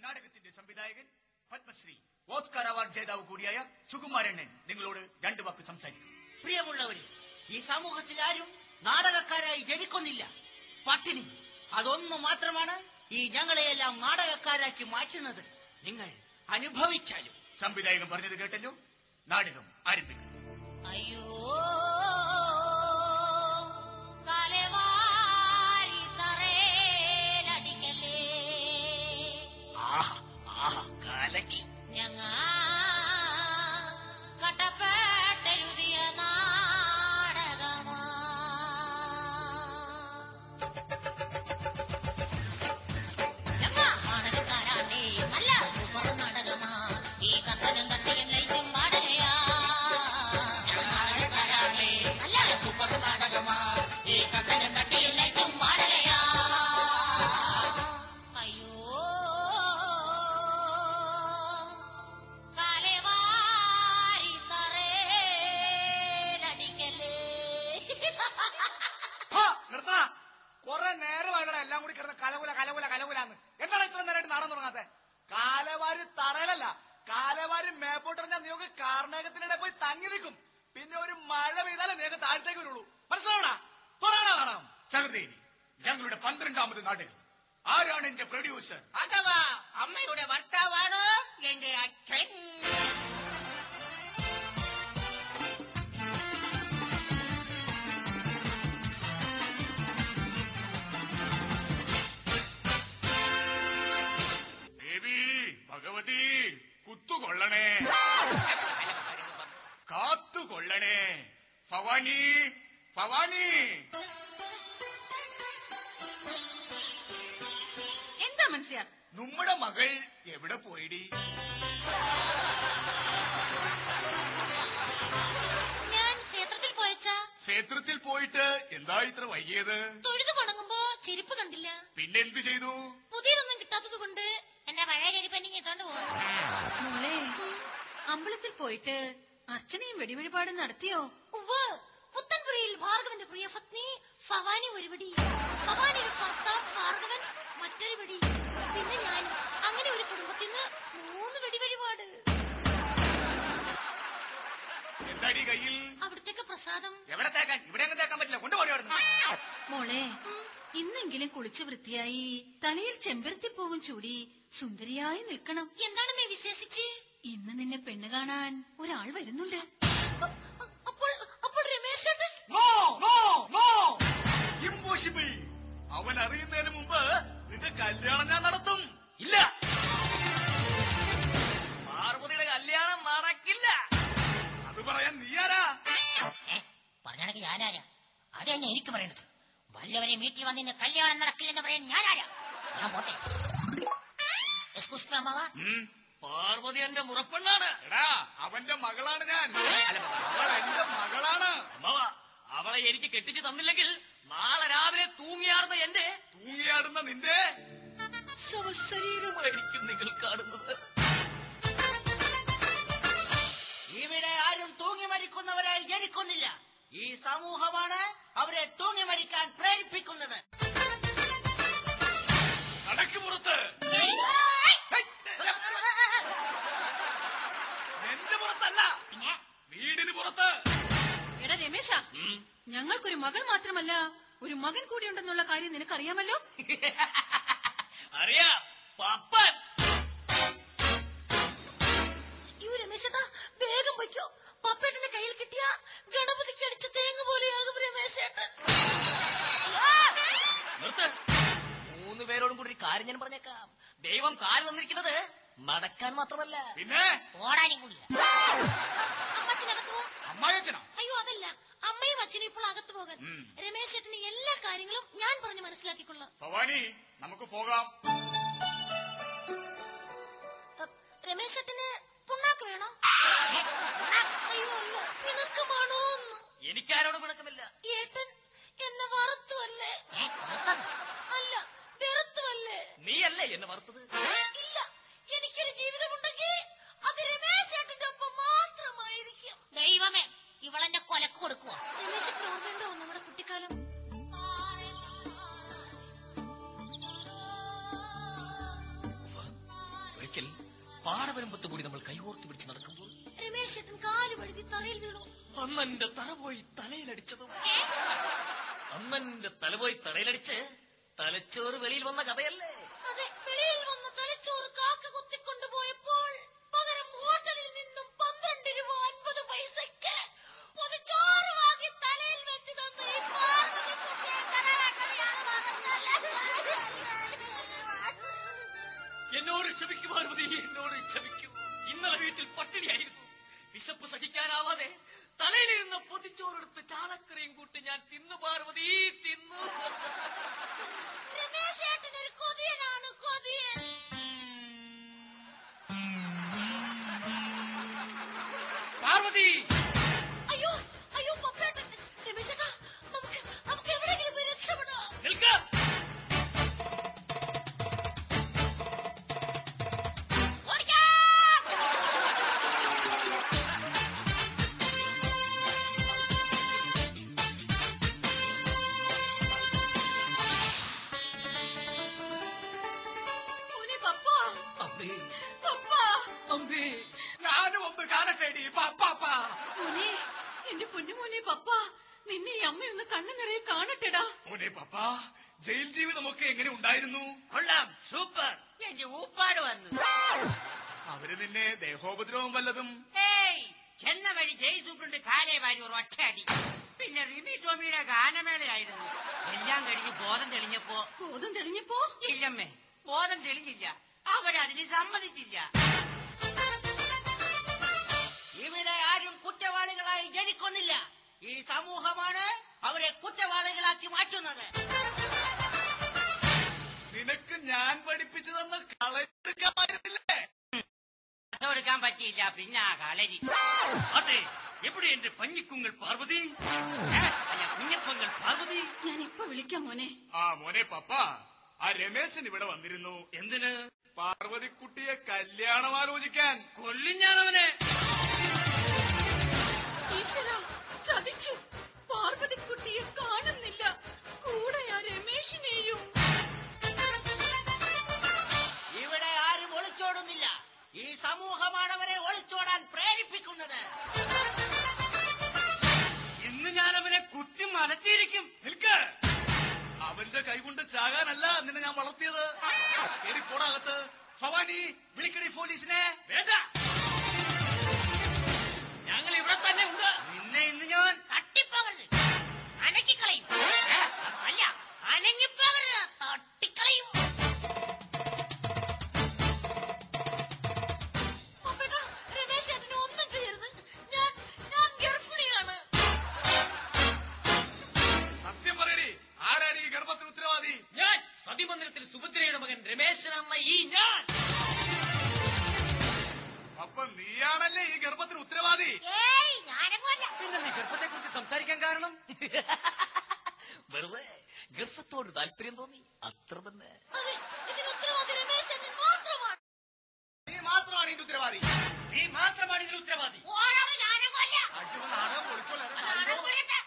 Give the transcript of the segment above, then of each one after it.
നാടകത്തിന്റെ സംവിധായകൻ Padmashri Oscar award ജേതാവ് കൂടിയായ സുകുമാരണ്ണൻ നിങ്ങളോട് രണ്ടു വാക്ക് സംസാരിക്കും. പ്രിയമുള്ളവരെ, ഈ സമൂഹത്തിൽ ആരും നാടകക്കാരായി ജനിക്കുന്നില്ല. പട്ടിണി അതൊന്നു മാത്രമാണ് ഈ ഞങ്ങളെയെല്ലാം നാടകക്കാരാക്കി മാറ്റുന്നത്. നിങ്ങൾ അനുഭവിച്ചാലും. സംവിധായകൻ പറഞ്ഞത് കേട്ടല്ലോ. നാടകം ആരംഭിക്കും. അയ്യോ ഞങ്ങ കട്ടപ്പെട്ടെഴുതിയ നാടകമാ. ഞങ്ങ നാടകക്കാരാണ്ടേ, നല്ല സൂപ്പർ നാടകമാ. ഈ കത്തനും തട്ടയും ലൈറ്റും പാടുകയാ. നാടകക്കാരാണ്ടേ, നല്ല സൂപ്പർ നാടകമാ. ഈ കത്തനും തട്ടയും ലൈറ്റും പാടുകയാ. കുറെ നേരമാകണം എല്ലാം കൂടി കിടന്ന് കലകുല കലകുല കലകുലാന്ന്. എന്താണ് ഇത്ര നേരമായിട്ട് നാടൻ തുടങ്ങാത്തെ? കാലവാരി തറയിലല്ല, കാലവാരി മേപ്പോട്ടെറിഞ്ഞാൽ നിങ്ങൾക്ക് കാർമേഘത്തിനിടെ പോയി തങ്ങി നിൽക്കും. പിന്നെ ഒരു മഴ പെയ്താലേ നിങ്ങൾക്ക് താഴത്തേക്ക് വരുള്ളൂ. മനസ്സിലാവണ? തുടങ്ങണ നാടകം. സഹൃദയനി, ഞങ്ങളുടെ 12ാമത് നാടകം. ആരാണ് എന്റെ പ്രൊഡ്യൂസർ? അഥവാ അമ്മയുടെ ഭർത്താവാണോ എന്റെ അച്ഛൻ? ഭഗവതി, കുത്തുകൊള്ളണേ, കാത്തുകൊള്ളണേ. ഭവാനി, ഭവാനി. എന്താ മനുഷ്യ? നമ്മുടെ മകൾ എവിടെ പോയിടി? ഞാൻ ക്ഷേത്രത്തിൽ പോയച്ചാ. ക്ഷേത്രത്തിൽ പോയിട്ട് എന്താ ഇത്ര വൈകിയത്? തൊഴുതു തുടങ്ങുമ്പോ ചെരുപ്പ് കണ്ടില്ല. പിന്നെ എന്ത് ചെയ്തു? പുതിയതൊന്നും കിട്ടാത്തത് കൊണ്ട് എന്റെ പഴയ ചെരുപ്പ് എനിക്ക് ഇട്ടോണ്ട് പോകും. മോളെ, അമ്പലത്തിൽ പോയിട്ട് അർച്ചനയും വെടിവഴിപാടും നടത്തിയോ? ഉവ്വ്. പുത്തൻപുരയിൽ ഭാർഗവന്റെ പ്രിയ പത്നി ഭവാനി ഒരു വെടി, ഭവാനിയുടെ ഭർത്താവ് ഭാർഗവൻ മറ്റൊരു വെടി, പിന്നെ ഞാൻ. അങ്ങനെ ഒരു കുടുംബത്തിൽ നിന്ന് 3 വെടിവഴിപാട്. എന്താടി കയ്യിൽ? അവിടത്തേക്ക് പ്രസാദം. എവിടെ തേക്കാൻ? ഇവിടെ അങ്ങ് തേക്കാൻ പറ്റില്ല. കൊണ്ടുപോയി. മോളെ, ഇന്നെങ്കിലും കുളിച്ച് വൃത്തിയായി തലയിൽ ചെമ്പരത്തിപ്പൂവും ചൂടി സുന്ദരിയായി നിൽക്കണം. എന്താണമ്മേ വിശേഷിച്ച്? ഇന്ന് നിന്നെ പെണ്ണ് കാണാൻ ഒരാൾ വരുന്നുണ്ട്. അപ്പോൾ രമേശ് ചേട്ടൻ? ഇമ്പോസിബിൾ. അവൻ അറിയുന്നതിന് മുമ്പ് നിന്റെ കല്യാണം ഞാൻ നടത്തും. ഇല്ല, പാർവതിയുടെ കല്യാണം നടക്കില്ല. അത് പറയാൻ നീയാരാ? പറഞ്ഞാണെങ്കിൽ ഞാനാരാ? അതെന്നെ എനിക്ക് പറയണത്. വല്ലവരെ വീട്ടിൽ വന്നിന്ന് കല്യാണം നടക്കില്ലെന്ന് പറയാൻ ഞാനാരാ? ഞാൻ പോട്ടെ. പാർവതി എന്റെ മുറപ്പെണ്ണാണ്. എടാ, അവന്റെ മകളാണ് ഞാൻ. അവൾ എന്റെ മകളാണ്. അമ്മവ, അവളെ എനിക്ക് കെട്ടിച്ചു തന്നില്ലെങ്കിൽ നാളെ രാവിലെ തൂങ്ങിയാടുന്ന നിന്റെ ശവശരീരമായിരിക്കും നിങ്ങൾ കാണുന്നത്. ഇവിടെ ആരും തൂങ്ങി മരിക്കുന്നവരായി ജനിക്കുന്നില്ല. ഈ സമൂഹമാണ് അവരെ തൂങ്ങി മരിക്കാൻ പ്രേരിപ്പിക്കുന്നത്. നടക്ക് പുറത്ത്. എന്റെ പുറത്തല്ല, വീടിന് പുറത്ത്. എടാ രമേശ, ഞങ്ങൾക്കൊരു മകൾ മാത്രമല്ല ഒരു മകൻ കൂടിയുണ്ടെന്നുള്ള കാര്യം നിനക്കറിയാമല്ലോ. അറിയാം, പപ്പൻ. രമേശേട്ടാ, വേഗം വയ്ക്കോ. പപ്പേട്ടന്റെ കയ്യിൽ കിട്ടിയ ഗണപതിക്ക് അടിച്ച തേങ്ങ പോലെയാകും രമേശേട്ടൻ. നിർത്ത്. 3 പേരോടും കൂടി ഒരു കാര്യം ഞാൻ പറഞ്ഞേക്കാം. ദൈവം കാല് വന്നിരിക്കുന്നത് നടക്കാൻ മാത്രമല്ല, പിന്നെ ഓടാനും കൂടിയാ. അമ്മച്ചനകത്ത് പോ. അമ്മായച്ചനോ? അയ്യോ, അതല്ല. അമ്മയും അച്ഛനും ഇപ്പോൾ അകത്ത് പോകാൻ. രമേശേട്ടന് എല്ലാ കാര്യങ്ങളും ഞാൻ പറഞ്ഞ് മനസ്സിലാക്കിക്കൊള്ളാം. ഭവാനി, നമുക്ക് പോകാം. രമേശേട്ടന് പുണ്ണാക്ക് വേണോ? അയ്യോ അല്ല, പിണക്കമാണോ? എനിക്കാരോട് പിണക്കമില്ല. ഏട്ടൻ എന്നെ വറുത്തുവല്ലേ? അല്ല, വെറുത്തുവല്ലേ? നീയല്ലേ എന്നെ വറുത്തത്? ഇല്ല, എനിക്കൊരു ജീവിതമുണ്ടെങ്കിൽ അത് രമേശേട്ടന്റെ ഒപ്പം മാത്രമായിരിക്കും. ദൈവമേ, ഇവളെന്റെ കൊലക്ക് കൊടുക്കുക. രമേശേട്ടന് ഓർമ്മയുണ്ടോ നമ്മുടെ കുട്ടിക്കാലം? പാടവരമ്പത്ത് കൂടി നമ്മൾ കൈകോർത്ത് പിടിച്ച് നടക്കുമ്പോൾ രമേശ് ചേട്ടൻ കാല് വഴുതി തറയിൽ വീണു. അന്നെന്റെ തല പോയി തലയിലടിച്ചതും അന്നെന്റെ തല പോയി തലയിലടിച്ച് തലച്ചോറ് വെളിയിൽ വന്ന കഥയല്ലേ? അതെ, വെളിയിൽ വന്ന തലച്ചോറ് കാക്ക കുത്തിക്കൊണ്ടുപോയപ്പോൾ പകരം ഹോട്ടലിൽ നിന്നും 12 രൂപ 50 പൈസക്ക് പൊതിച്ചോറ് വാങ്ങി തലയിൽ വെച്ച് തന്ന ഈ പാർവതിക്കുട്ടിയെ കരകരയാണ് പറഞ്ഞത്. എന്നോട് ക്ഷമിക്കൂ പാർവതി, എന്നോട് ക്ഷമിക്കൂ. ഇന്നലെ വീട്ടിൽ പട്ടിണിയായിരുന്നു. വിശപ്പ് സഹിക്കാനാവാതെ തലയിലിരുന്ന പൊതിച്ചോറെടുത്ത് ചാളക്കറിയും കൂട്ടി ഞാൻ തിന്നു പാർവതി, തിന്നു. രമേശേട്ടനൊരു കൊതിയനാണ്, കൊതിയൻ. പാർവതി! അയ്യോ അയ്യോ പപ്പേട്ടൻ. രമേശേട്ടാ, നമുക്ക് എവിടെയെങ്കിലും പോയി രക്ഷപ്പെടാം. നിൽക്കാം. ഞാനും ഒന്ന് കാണട്ടേടി പാപ്പാ. മോനെ, എന്റെ പൊന്നുമോനെ പപ്പ, നിന്നെ ഈ അമ്മയൊന്ന് കണ്ണു നിറയെ കാണട്ടെടാ. മോനെ പപ്പാ, ജയിൽ ജീവിതമൊക്കെ എങ്ങനെ ഉണ്ടായിരുന്നു? കൊള്ളാം, സൂപ്പർ. എന്റെ ഊപ്പാട് വന്നു. അവര് നിന്നെ ദേഹോപദ്രവം വല്ലതും? ഏയ്, ചെന്ന വഴി ജയ് സൂപ്രണ്ട് കാലേ വാരി ഒരു ഒറ്റയടി. പിന്നെ റിമി ടോമിയുടെ ഗാനമേളയായിരുന്നു. എല്ലാം കഴിഞ്ഞ് ബോധം തെളിഞ്ഞപ്പോ ഇല്ലമ്മേ, ബോധം തെളിഞ്ഞില്ല. അവരതിന് സമ്മതിച്ചില്ല. ഇവിടെ ആരും കുറ്റവാളികളായി ജനിക്കുന്നില്ല. ഈ സമൂഹമാണ് അവരെ കുറ്റവാളികളാക്കി മാറ്റുന്നത്. നിനക്ക് ഞാൻ പഠിപ്പിച്ചു തന്ന കളയെടുക്കാമായിരുന്നില്ലേ? കൊടുക്കാൻ പറ്റിയില്ല. പിന്നെ ആ കളരി. അതെ, എവിടെ എന്റെ പഞ്ഞിക്കുങ്ങൾ പാർവതി? അല്ല, കുഞ്ഞപ്പങ്ങൾ പാർവതി. ഞാൻ ഇപ്പൊ വിളിക്കാം മോനെ. ആ മോനെ പപ്പ, ആ രമേശൻ ഇവിടെ വന്നിരുന്നു. എന്തിന്? പാർവതിക്കുട്ടിയെ കല്യാണം ആലോചിക്കാൻ. കൊല്ലും ഞാനവനെ. ഈശ്വര, ചതിച്ചു. പാർവതിക്കുട്ടിയെ കാണുന്നില്ല. കൂടെ ആ രമേശിനെയും. ഇവിടെ ആരും ഒളിച്ചോടുന്നില്ല. ഈ സമൂഹമാണ് അവരെ ഒളിച്ചോടാൻ പ്രേരിപ്പിക്കുന്നത്. ഇന്ന് ഞാനവനെ കുത്തി മലത്തിയിരിക്കും. നിൽക്ക്. അവന്റെ കൈകൊണ്ട് ചാകാനല്ല നിന്നെ ഞാൻ വളർത്തിയത്. പോടാകത്ത്. ഭവാനി, വിളിക്കടി പോലീസിനെ. വേണ്ട, ഞങ്ങൾ ഇവിടെ തന്നെ ഉണ്ട്. നിന്നെ ഇന്ന് ഞാൻ തട്ടിപ്പോകരുത്, അനക്കിക്കളയും. അല്ല, അനങ്ങിപ്പോകരുത്, തട്ടിക്കളയും. രമേശേട്ടനെ ഒന്നും ചെയ്യരുത്. ഞാൻ ഗർഭിണിയാണ്. സത്യം പറയടി, ആരാണ് ഈ ഗർഭത്തിന് ഉത്തരവാദി? ഞാൻ സതിമന്ദിരത്തിൽ സുഭദ്രയുടെ മകൻ രമേശൻ എന്ന ഈ ഞാൻ. അപ്പൊ നീയാണല്ലേ ഈ ഗർഭത്തിന് ഉത്തരവാദി? ഏയ്, ഞാനങ്ങല്ല. പിന്നെ നീ ഗർഭത്തെ കുറിച്ച് സംസാരിക്കാൻ കാരണം? വെറുതെ ഗർഭത്തോട് താല്പര്യം തോന്നി, അത്ര തന്നെ. അതെ, ഇതിന് ഉത്തരവാദി രമേശേട്ടൻ മാത്രമാണ്. നീ മാത്രമാണ് ഇതിന്റെ ഉത്തരവാദി. നീ മാത്രമാണ് ഇതിന് ഉത്തരവാദി. ഓരോന്ന് ഞാനങ്ങല്ല. അടിപൊളി നാടകം പൊളിക്കോളെ. നാടകം പറയട്ടെ.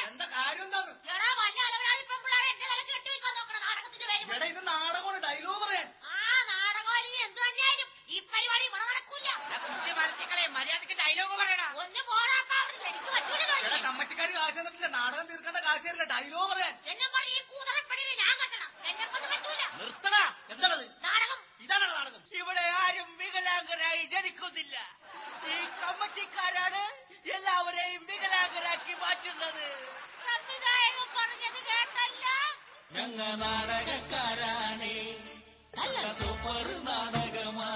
എന്താ കാര്യം എന്താണ്? എടാ, വല്ല അലവരാതി പെമ്പിള്ളാരെ എന്റെ വിലക്ക് കെട്ടിവെക്കാൻ നോക്കണം നാടകത്തിന്റെ പേര്. എടാ, ഇത് നാടകമാണ്, ഡയലോഗ് പറയാൻ. ആ നാടകമല്ല എന്ത് തന്നെയായാലും ഈ പരിപാടി ഇവിടെ നടക്കൂല. കുട്ടി വളർത്തിക്കളെ, മര്യാദക്ക് ഡയലോഗ് പറയടാ. ഒന്ന് പോരാപ്പാ, എനിക്ക് പറ്റൂല. എടാ, കമ്മറ്റിക്കാര് കാശ് തന്നിട്ടില്ല, നാടകം തീർക്കേണ്ട കാശ് തരില്ല, ഡയലോഗ് പറയാൻ. എന്നെ പറഞ്ഞ് ഈ കൂതറപ്പടിയിൽ ഞാൻ കെട്ടണം. എന്നെ കൊണ്ട് പറ്റൂല. നിർത്തടാ. എന്താണത്? നാടകം ഇതാണ് നാടകം. ഇവിടെ ആരും വികലാംഗരായി ജനിക്കുന്നില്ല. ഈ കമ്മിറ്റിക്കാരാണ് എല്ലാവരെയും വികലാംഗരാക്കി മാറ്റുന്നത്. സംവിധായകൻ പറഞ്ഞത് കേട്ടല്ല. ഞങ്ങൾ നാടകക്കാരാണ്, നല്ല സൂപ്പർ നാടകമാ.